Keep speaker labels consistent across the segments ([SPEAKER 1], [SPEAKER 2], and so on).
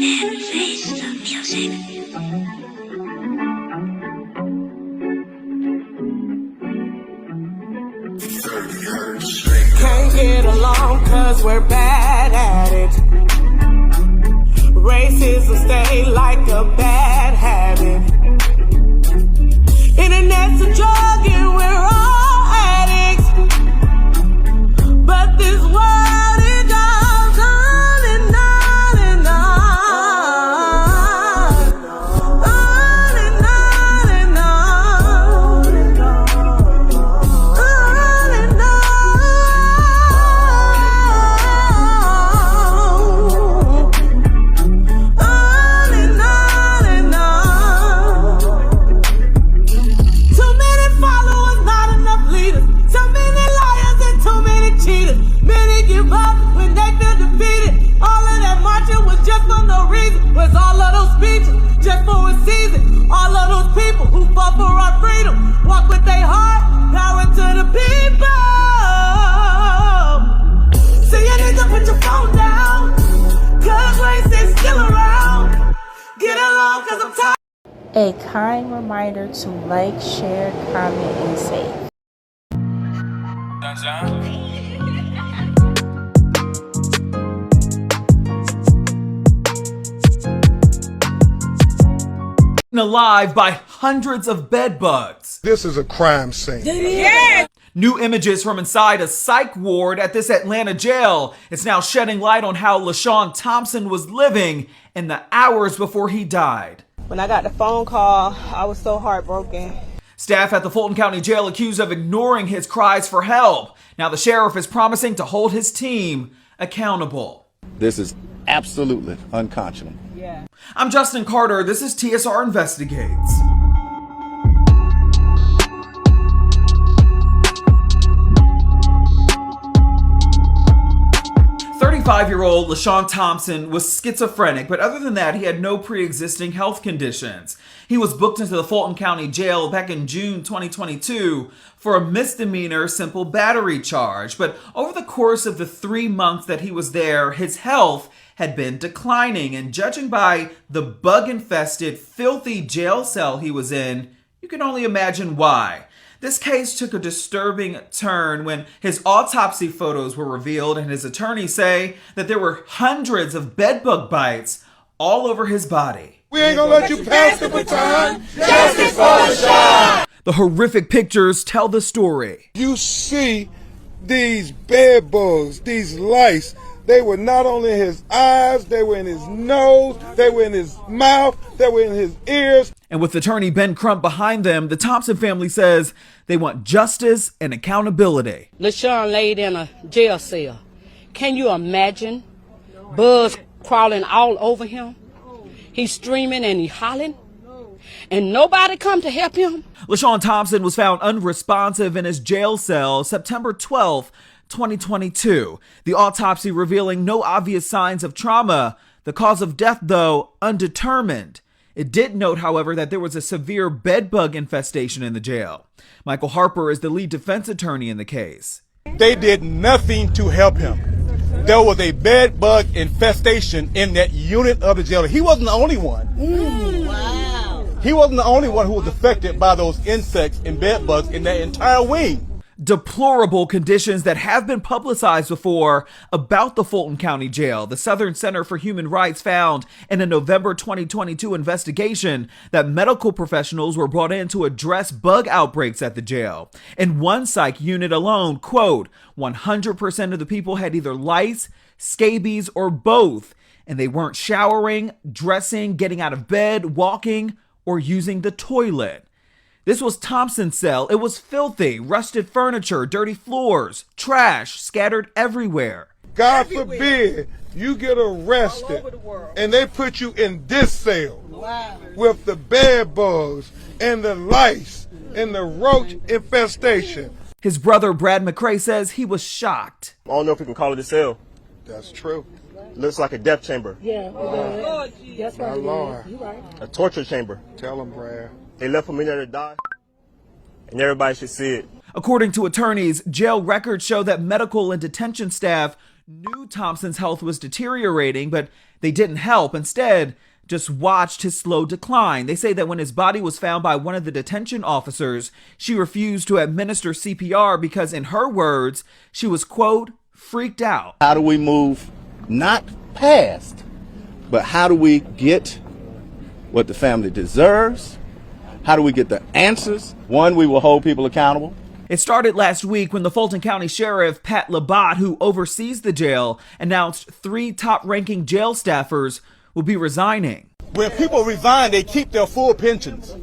[SPEAKER 1] and face the music.
[SPEAKER 2] Can't get along cause we're bad at it. Racism stay like a bad habit. Internet's a drug and we're all addicts. But this world, it goes on and on and on. On and on and on. On and on. On and on and on. Too many followers, not enough leaders. Too many liars and too many cheaters. Many give up when they feel defeated. All of that marching was just for no reason. Was all of those speeches just for a season? All of those people who fought for our freedom walk with their heart, power to the people. So you need to put your phone down, cause race is still around. Get along cause I'm tired.
[SPEAKER 3] A kind reminder to like, share, comment, and save.
[SPEAKER 4] 'Alive by hundreds of bedbugs.
[SPEAKER 5] This is a crime scene.
[SPEAKER 4] Yeah. New images from inside a psych ward at this Atlanta jail. It's now shedding light on how LaShawn Thompson was living in the hours before he died.
[SPEAKER 6] When I got the phone call, I was so heartbroken.
[SPEAKER 4] Staff at the Fulton County Jail accused of ignoring his cries for help. Now the sheriff is promising to hold his team accountable.
[SPEAKER 7] This is absolutely unconscionable.
[SPEAKER 6] Yeah.
[SPEAKER 4] I'm Justin Carter. This is TSR Investigates. Five-year-old LaShawn Thompson was schizophrenic, but other than that, he had no pre-existing health conditions. He was booked into the Fulton County Jail back in June 2022 for a misdemeanor simple battery charge. But over the course of the 3 months that he was there, his health had been declining. And judging by the bug-infested, filthy jail cell he was in, you can only imagine why. This case took a disturbing turn when his autopsy photos were revealed and his attorneys say that there were hundreds of bedbug bites all over his body.
[SPEAKER 5] We ain't gonna let you pass the baton. Justice for LaShawn!
[SPEAKER 4] The horrific pictures tell the story.
[SPEAKER 5] You see these bed bugs, these lice. They were not only in his eyes, they were in his nose, they were in his mouth, they were in his ears.
[SPEAKER 4] And with attorney Ben Crump behind them, the Thompson family says they want justice and accountability.
[SPEAKER 8] LaShawn laid in a jail cell. Can you imagine bugs crawling all over him? He's screaming and he's hollering, and nobody come to help him.
[SPEAKER 4] LaShawn Thompson was found unresponsive in his jail cell September 12th, 2022. The autopsy revealing no obvious signs of trauma. The cause of death, though, undetermined. It did note, however, that there was a severe bedbug infestation in the jail. Michael Harper is the lead defense attorney in the case.
[SPEAKER 5] They did nothing to help him. There was a bedbug infestation in that unit of the jail. He wasn't the only one. Wow. He wasn't the only one who was affected by those insects and bedbugs in that entire wing.
[SPEAKER 4] Deplorable conditions that have been publicized before about the Fulton County Jail. The Southern Center for Human Rights found in a November 2022 investigation that medical professionals were brought in to address bug outbreaks at the jail. In one psych unit alone, quote, 100% of the people had either lice, scabies, or both, and they weren't showering, dressing, getting out of bed, walking, or using the toilet. This was Thompson's cell. It was filthy, rusted furniture, dirty floors, trash scattered everywhere.
[SPEAKER 5] God forbid you get arrested and they put you in this cell with the bed bugs and the lice and the roach infestation.
[SPEAKER 4] His brother Brad McCrae says he was shocked.
[SPEAKER 9] I don't know if we can call it a cell.
[SPEAKER 5] That's true.
[SPEAKER 9] Looks like a death chamber.
[SPEAKER 8] Yeah, that's
[SPEAKER 5] My Lord.
[SPEAKER 8] You're right.
[SPEAKER 9] A torture chamber.
[SPEAKER 5] Tell him, Brad.
[SPEAKER 9] They left him in there to die, and everybody should see it.
[SPEAKER 4] According to attorneys, jail records show that medical and detention staff knew Thompson's health was deteriorating, but they didn't help. Instead, just watched his slow decline. They say that when his body was found by one of the detention officers, she refused to administer CPR because, in her words, she was, quote, freaked out.
[SPEAKER 7] How do we move not past, but how do we get what the family deserves? How do we get the answers? One, we will hold people accountable.
[SPEAKER 4] It started last week when the Fulton County Sheriff, Pat Labat, who oversees the jail, announced 3 top-ranking jail staffers will be resigning.
[SPEAKER 5] When people resign, they keep their full pensions.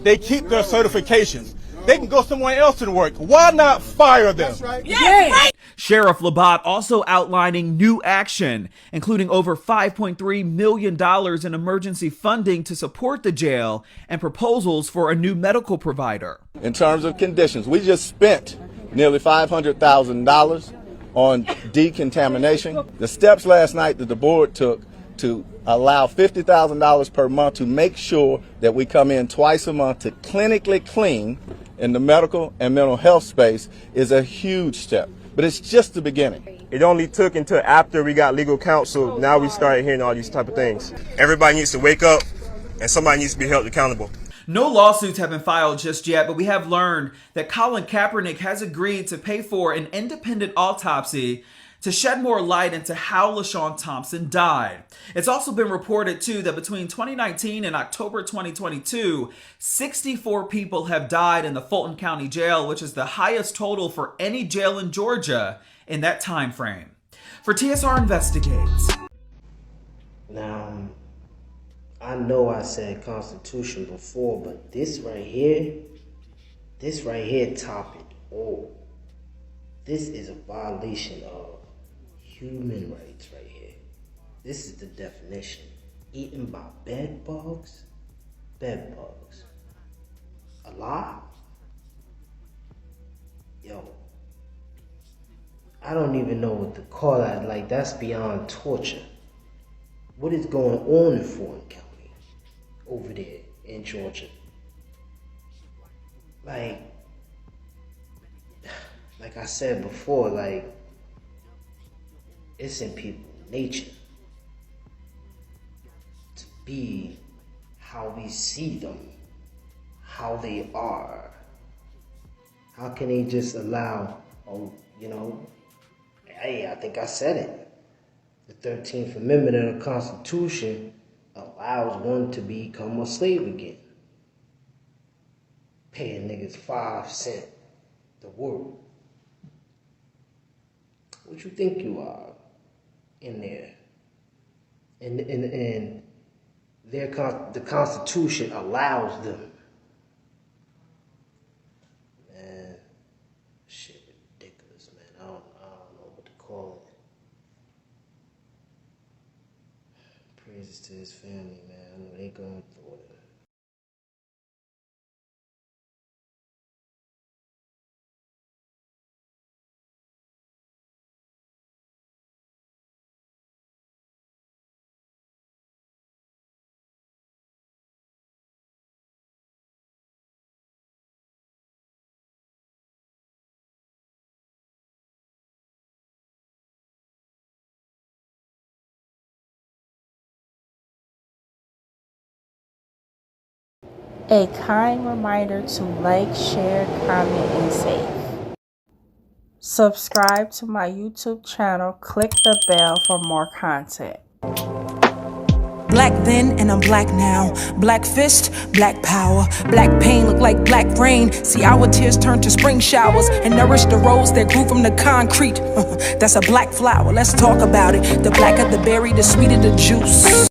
[SPEAKER 5] They keep their certifications. They can go somewhere else to work. Why not fire them?
[SPEAKER 2] Yeah.
[SPEAKER 4] Sheriff Labat also outlining new action, including over $5.3 million in emergency funding to support the jail and proposals for a new medical provider.
[SPEAKER 7] In terms of conditions, we just spent nearly $500,000 on decontamination. The steps last night that the board took to allow $50,000 per month to make sure that we come in twice a month to clinically clean in the medical and mental health space is a huge step. But it's just the beginning.
[SPEAKER 9] It only took until after we got legal counsel. Now we started hearing all these type of things. Everybody needs to wake up, and somebody needs to be held accountable.
[SPEAKER 4] No lawsuits have been filed just yet, but we have learned that Colin Kaepernick has agreed to pay for an independent autopsy to shed more light into how LaShawn Thompson died. It's also been reported, too, that between 2019 and October 2022, 64 people have died in the Fulton County Jail, which is the highest total for any jail in Georgia in that time frame. For TSR Investigates.
[SPEAKER 10] Now, I know I said Constitution before, but this right here top it all. This is a violation of human rights right here. This is the definition. Eaten by bedbugs? Bedbugs. Alive? Yo. I don't even know what to call that. Like, that's beyond torture. What is going on in Fulton County over there in Georgia? Like I said before, like, it's in people's nature to be how we see them, how they are. How can they just allow, hey, I think I said it. The 13th Amendment of the Constitution allows one to become a slave again. Paying niggas 5 cents to work. What you think you are in there? And the Constitution allows them. Man, shit ridiculous, man. I don't know what to call it. Praises to his family, man. I know they going through it.
[SPEAKER 3] A kind reminder to like, share, comment, and save. Subscribe to my YouTube channel. Click the bell for more content.
[SPEAKER 2] Black then and I'm black now. Black fist, black power. Black pain look like black rain. See our tears turn to spring showers and nourish the rose that grew from the concrete. That's a black flower, let's talk about it. The blacker the berry, the sweeter the juice.